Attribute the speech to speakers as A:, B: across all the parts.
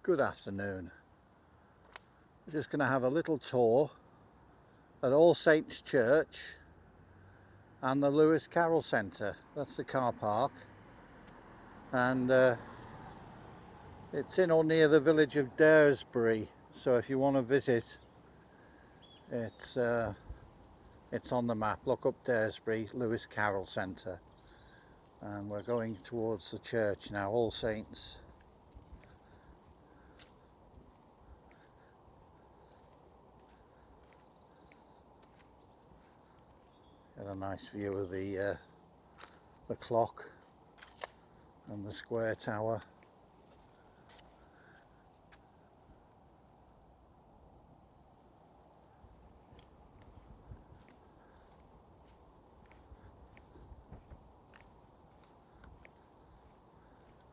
A: Good afternoon. We're just going to have a little tour at All Saints Church and the Lewis Carroll Centre. That's the car park, and it's in or near the village of Daresbury, so if you want to visit, it's on the map. Look up Daresbury, Lewis Carroll Centre, and we're going towards the church now, All Saints. Get a nice view of the clock and the square tower.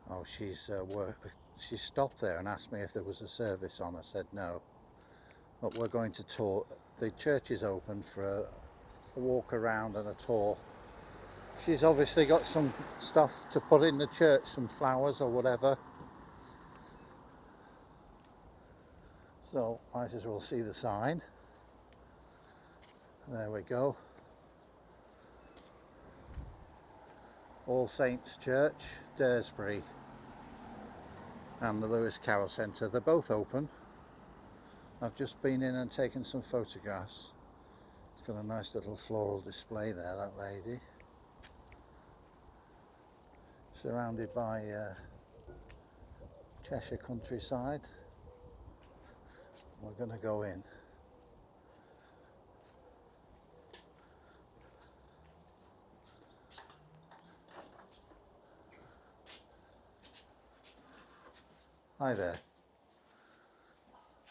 A: Oh, she's stopped there and asked me if there was a service on. I said no, but we're going to tour. The church is open for a walk around and a tour. She's obviously got some stuff to put in the church, some flowers or whatever, so might as well see the sign. There we go. All Saints Church, Daresbury, and the Lewis Carroll Centre. They're both open. I've just been in and taken some photographs. It's got a nice little floral display there, that lady. Surrounded by Cheshire countryside. We're going to go in. Hi there.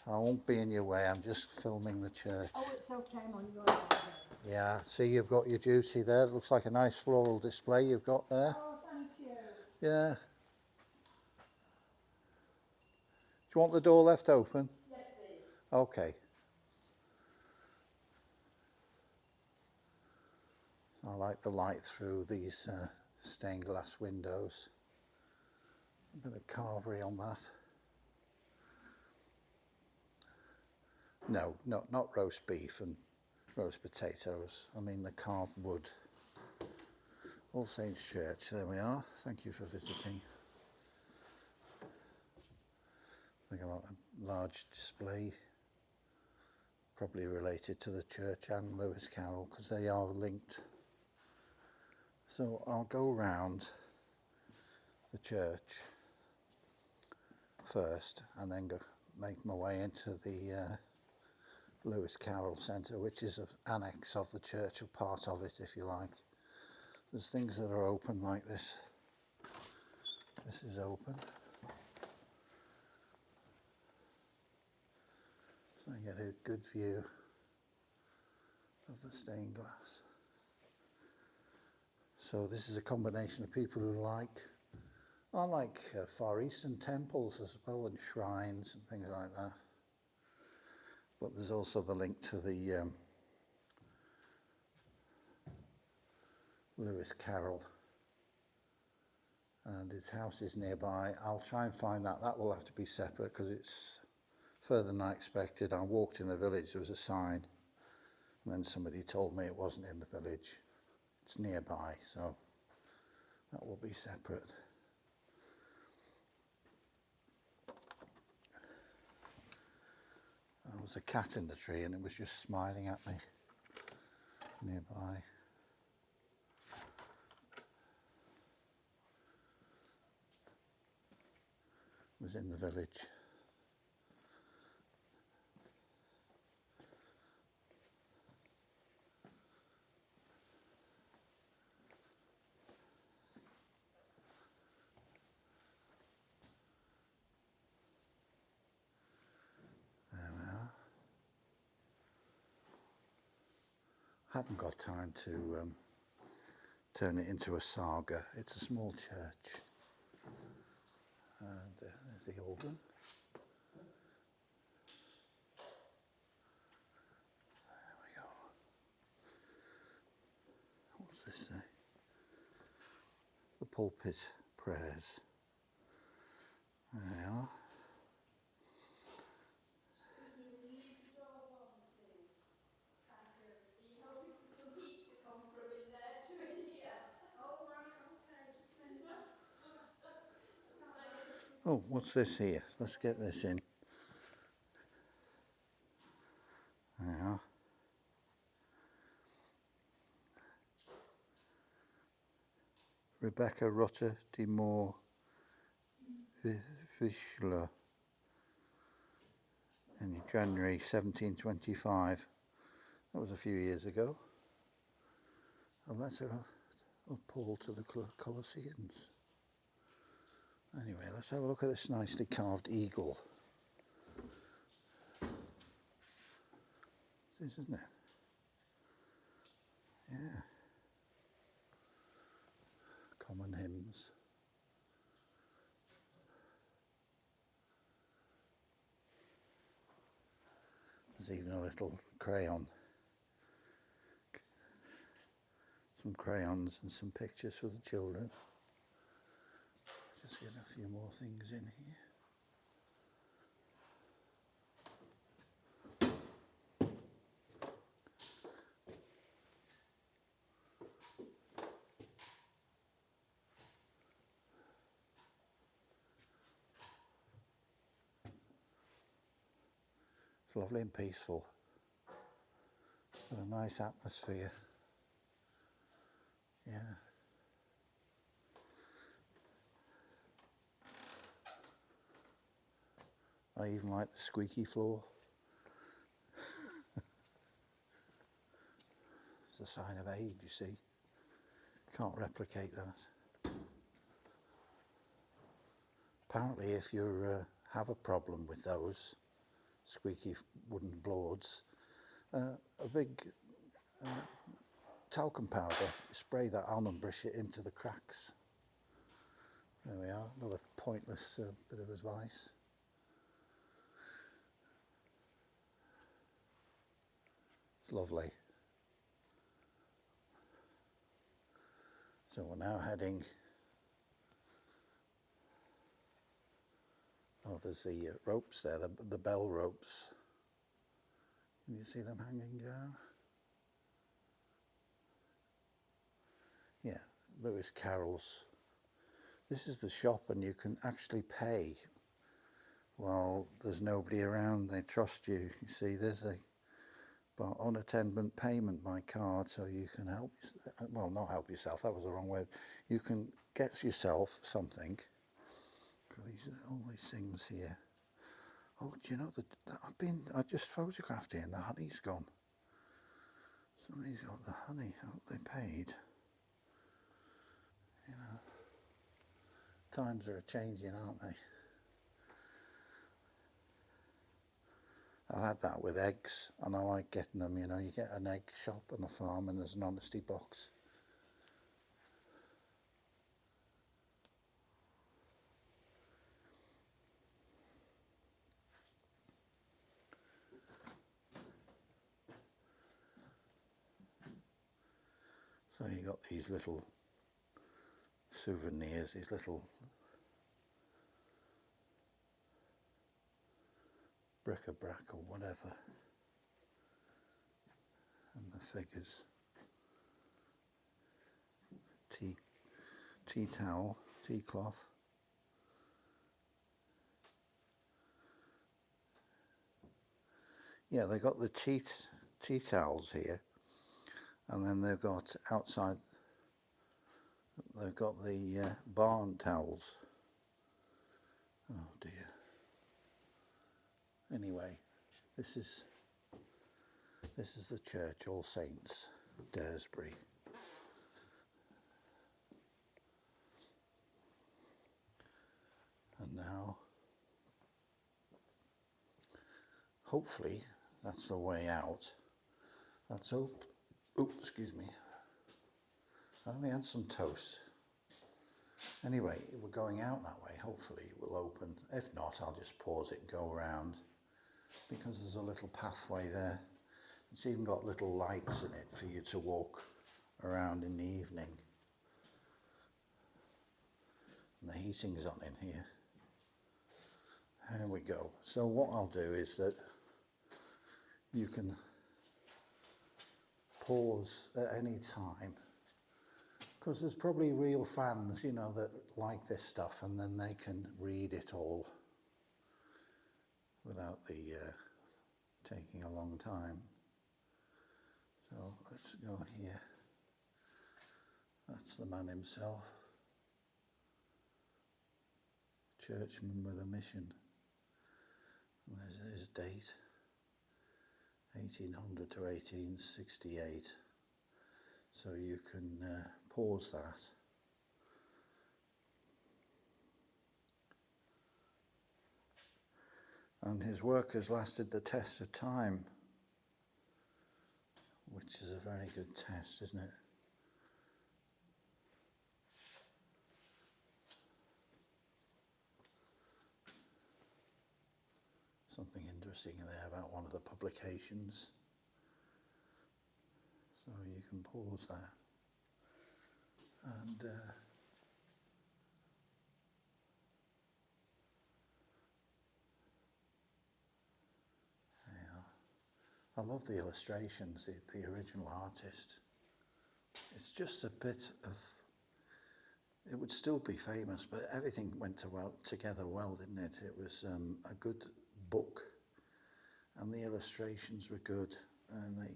A: I won't be in your way, I'm just filming the church.
B: Oh, it's okay, I'm on your side.
A: Yeah, see, you've got your duty there. It looks like a nice floral display you've got there.
B: Oh, thank you.
A: Yeah. Do you want the door left open?
B: Yes, please.
A: Okay. I like the light through these stained glass windows. A bit of carvery on that. No, not roast beef and roast potatoes. I mean the carved wood. All Saints Church, there we are. Thank you for visiting. I think a large display, probably related to the church and Lewis Carroll, because they are linked. So I'll go round the church first and then make my way into the Lewis Carroll Centre, which is an annex of the church, or part of it if you like. There's things that are open like this. This is open. So I get a good view of the stained glass. So this is a combination of people who I like Far Eastern temples as well, and shrines and things like that. But there's also the link to the Lewis Carroll, and his house is nearby. I'll try and find that. That will have to be separate because it's further than I expected. I walked in the village, there was a sign, and then somebody told me it wasn't in the village. It's nearby, so that will be separate. There was a cat in the tree and it was just smiling at me nearby. It was in the village. Haven't got time to turn it into a saga. It's a small church. And there's the organ. There we go. What's this say? The pulpit prayers. There we are. Oh, what's this here? Let's get this in. There we are. Rebecca Rutter de Moore Fischler in January 1725. That was a few years ago. A letter of Paul to the Colossians. Anyway, let's have a look at this nicely carved eagle. This, isn't it? Yeah. Common hymns. There's even a little crayon. Some crayons and some pictures for the children. Just get a few more things in here. It's lovely and peaceful. Got a nice atmosphere. Yeah. I even like the squeaky floor. It's a sign of age, you see. Can't replicate that. Apparently, if you have a problem with those squeaky wooden boards, a big talcum powder, you spray that on and brush it into the cracks. There we are, another pointless bit of advice. It's lovely. So we're now heading, oh, there's the ropes there, the bell ropes. Can you see them hanging down? Yeah, Lewis Carroll's. This is the shop, and you can actually pay while there's nobody around. They trust you. You see, there's a unattended payment by card, so you can help, well, not help yourself, that was the wrong word. You can get yourself something. All these things here. Oh, do you know that I just photographed here and the honey's gone. Somebody's got the honey. I hope they paid. You know, times are changing, aren't they? I've had that with eggs, and I like getting them. You know, you get an egg shop on a farm and there's an honesty box. So you got these little souvenirs, these little bric-a-brac or whatever, and the figures. Tea towel, tea cloth. Yeah, they got the tea towels here, and then they've got outside. They've got the barn towels. Oh dear. Anyway, this is the church, All Saints, Daresbury. And now, hopefully, that's the way out. Let's hope. Oops, excuse me. I only had some toast. Anyway, we're going out that way. Hopefully it will open. If not, I'll just pause it and go around, because there's a little pathway there. It's even got little lights in it for you to walk around in the evening. And the heating's on in here. There we go. So what I'll do is that you can pause at any time Because there's probably real fans, you know, that like this stuff, and then they can read it all without the taking a long time. So let's go here. That's the man himself. Churchman with a mission. And there's his date. 1800 to 1868. So you can pause that. And his work has lasted the test of time, which is a very good test, isn't it? Something interesting in there about one of the publications. So you can pause that. And I love the illustrations, the original artist. It's just a bit of, it would still be famous, but everything went together well, didn't it? It was a good book, and the illustrations were good, and they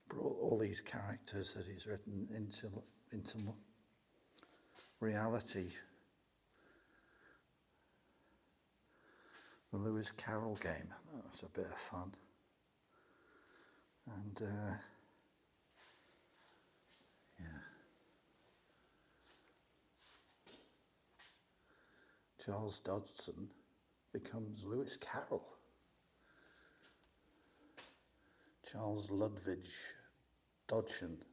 A: brought all these characters that he's written into reality. The Lewis Carroll game, that was a bit of fun. And yeah, Charles Dodgson becomes Lewis Carroll. Charles Ludwig Dodgson.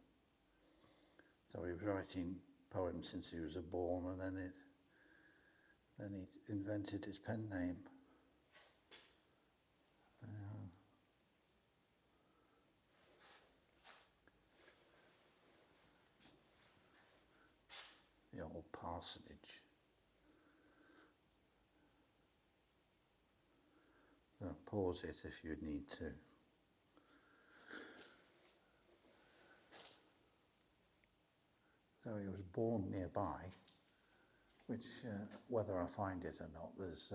A: So he was writing poems since he was born, and then he invented his pen name. The old parsonage. So pause it if you need to. So he was born nearby, which whether I find it or not, it's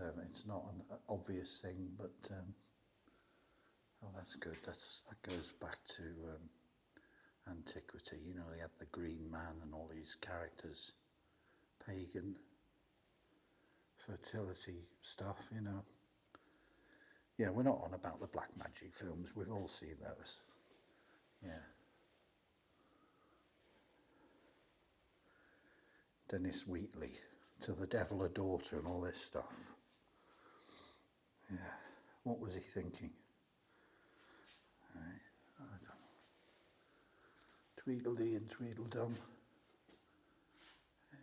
A: not an obvious thing, but oh, that's good. That goes back to antiquity. You know, they had the Green Man and all these characters, pagan fertility stuff. You know. Yeah, we're not on about the black magic films. We've all seen those. Yeah. Dennis Wheatley, To the Devil a Daughter and all this stuff. Yeah, what was he thinking? I don't know. Tweedledee and Tweedledum. Yeah.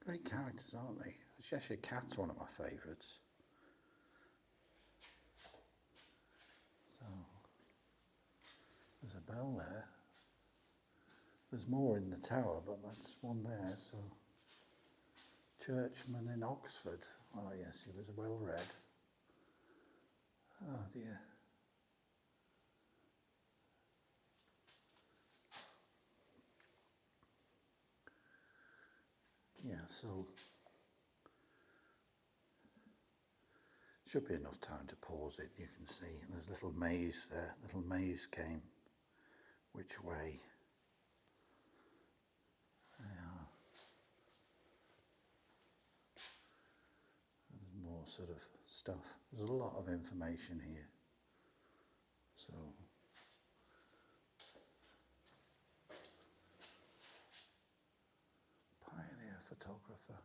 A: Great characters, aren't they? The Cheshire Cat's one of my favourites. So, there's a bell there. There's more in the tower, but that's one there, so. Churchman in Oxford. Oh yes, he was well read. Oh dear. Yeah, so should be enough time to pause it. You can see there's a little maze there, little maze game. Which way? More sort of stuff. There's a lot of information here. So pioneer photographer.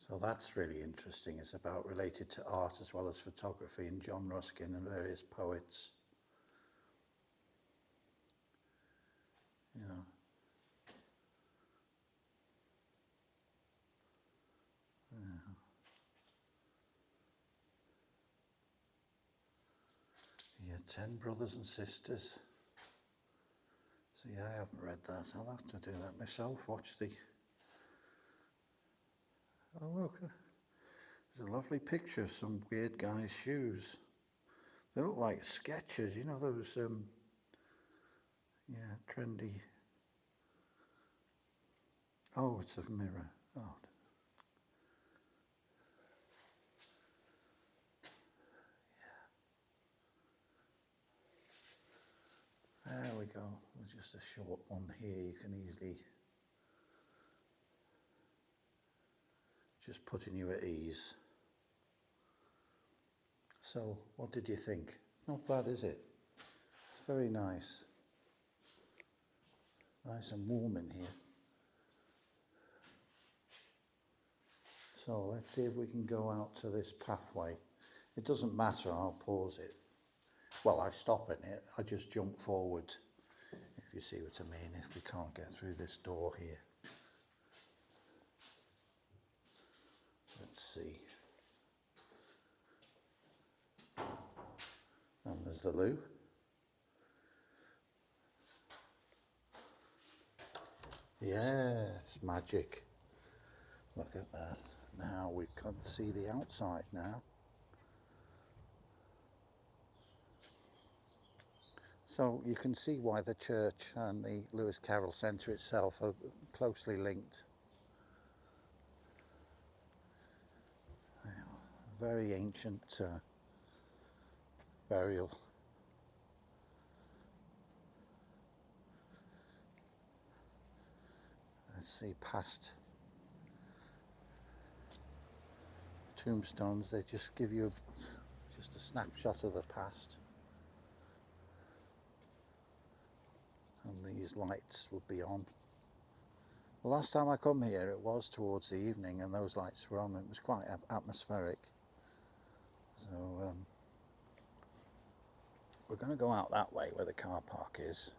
A: So that's really interesting. It's about related to art as well as photography, and John Ruskin and various poets. You know. Yeah. He had 10 brothers and sisters. See, I haven't read that. I'll have to do that myself. Watch the... Oh, look. There's a lovely picture of some weird guy's shoes. They look like Skechers, you know those, yeah, trendy. Oh, it's a mirror. Oh. There we go. There's just a short one here. You can easily just putting you at ease. So, what did you think? Not bad, is it? It's very nice. Nice and warm in here. So let's see if we can go out to this pathway. It doesn't matter, I'll pause it. Well, I stop in it, I just jump forward, if you see what I mean, if we can't get through this door here. Let's see. And there's the loo. Yes, magic. Look at that. Now we can see the outside now. So you can see why the church and the Lewis Carroll Centre itself are closely linked. Very ancient burial. Let's see past tombstones. They just give you just a snapshot of the past. And these lights would be on. The last time I come here it was towards the evening and those lights were on. It was quite atmospheric. So we're going to go out that way where the car park is.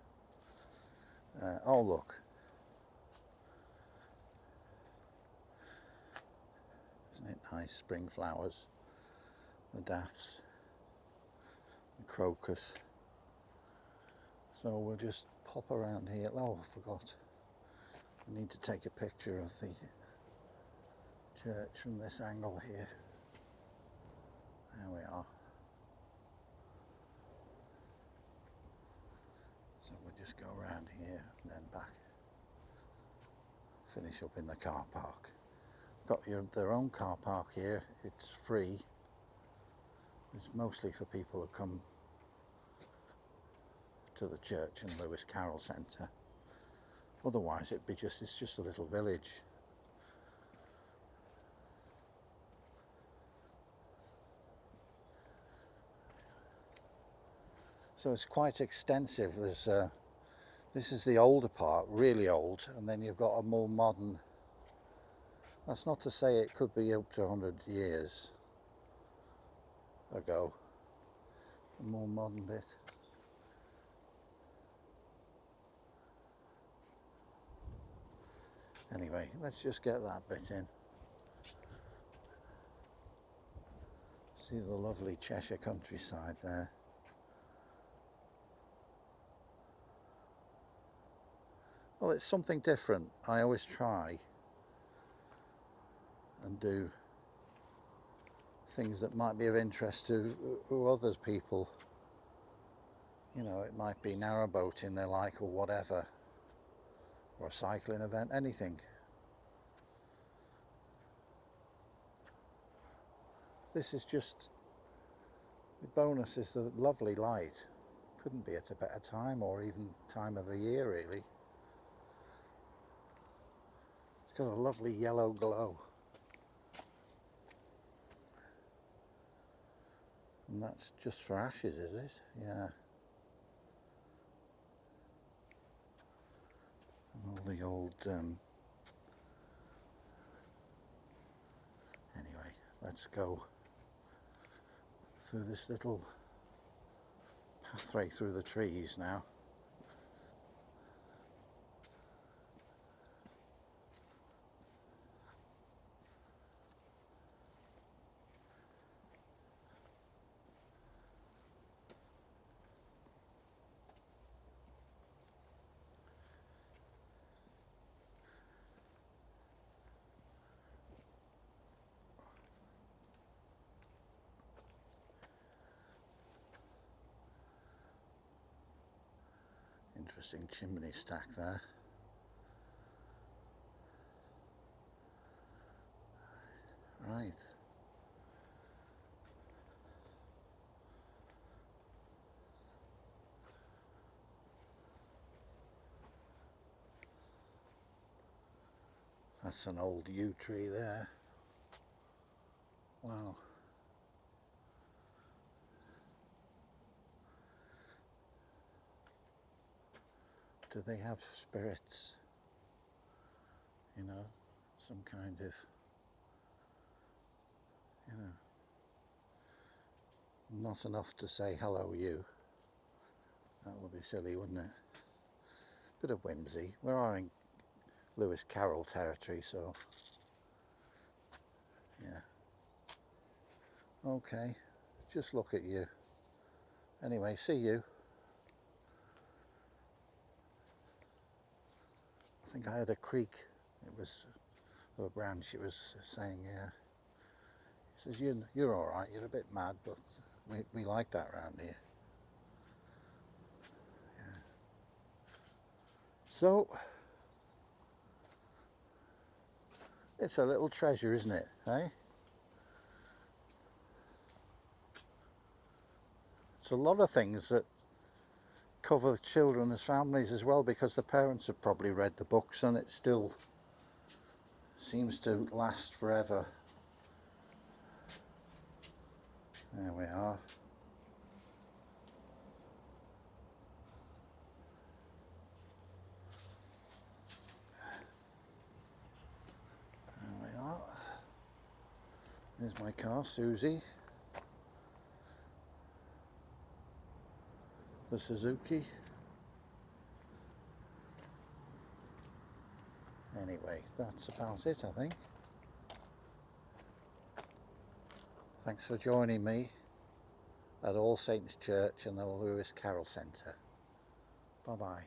A: Oh look. Isn't it nice? Spring flowers. The daffs. The crocus. So we'll just pop around here. Oh, I forgot. I need to take a picture of the church from this angle here. There we are. So we'll just go around here and then back. Finish up in the car park. Got their own car park here. It's free. It's mostly for people who come to the church and Lewis Carroll Centre. Otherwise it's just a little village. So it's quite extensive. There's this is the older part, really old, and then you've got a more modern. That's not to say it could be up to 100 years ago. A more modern bit. Anyway, let's just get that bit in. See the lovely Cheshire countryside there. Well, it's something different. I always try and do things that might be of interest to other people. You know, it might be narrowboating they like or whatever, or a cycling event, anything. This is just, the bonus is the lovely light. Couldn't be at a better time, or even time of the year really. It's got a lovely yellow glow. And that's just for ashes, is it? Yeah. And all the old... Anyway, let's go through this little pathway through the trees now. Interesting chimney stack there. Right. That's an old yew tree there. Wow. Do they have spirits? You know, some kind of, you know, not enough to say hello you. That would be silly, wouldn't it? Bit of whimsy. We are in Lewis Carroll territory, so yeah. Okay, just look at you. Anyway, see you. I think I heard a creak. It was a branch. It was saying, yeah. He says, you're all right. You're a bit mad, but we like that round here. Yeah. So it's a little treasure, isn't it? Eh? It's a lot of things that cover children as families as well, because the parents have probably read the books and it still seems to last forever. There we are. There we are. There's my car, Susie. The Suzuki. Anyway, that's about it, I think. Thanks for joining me at All Saints Church and the Lewis Carroll Centre. Bye-bye.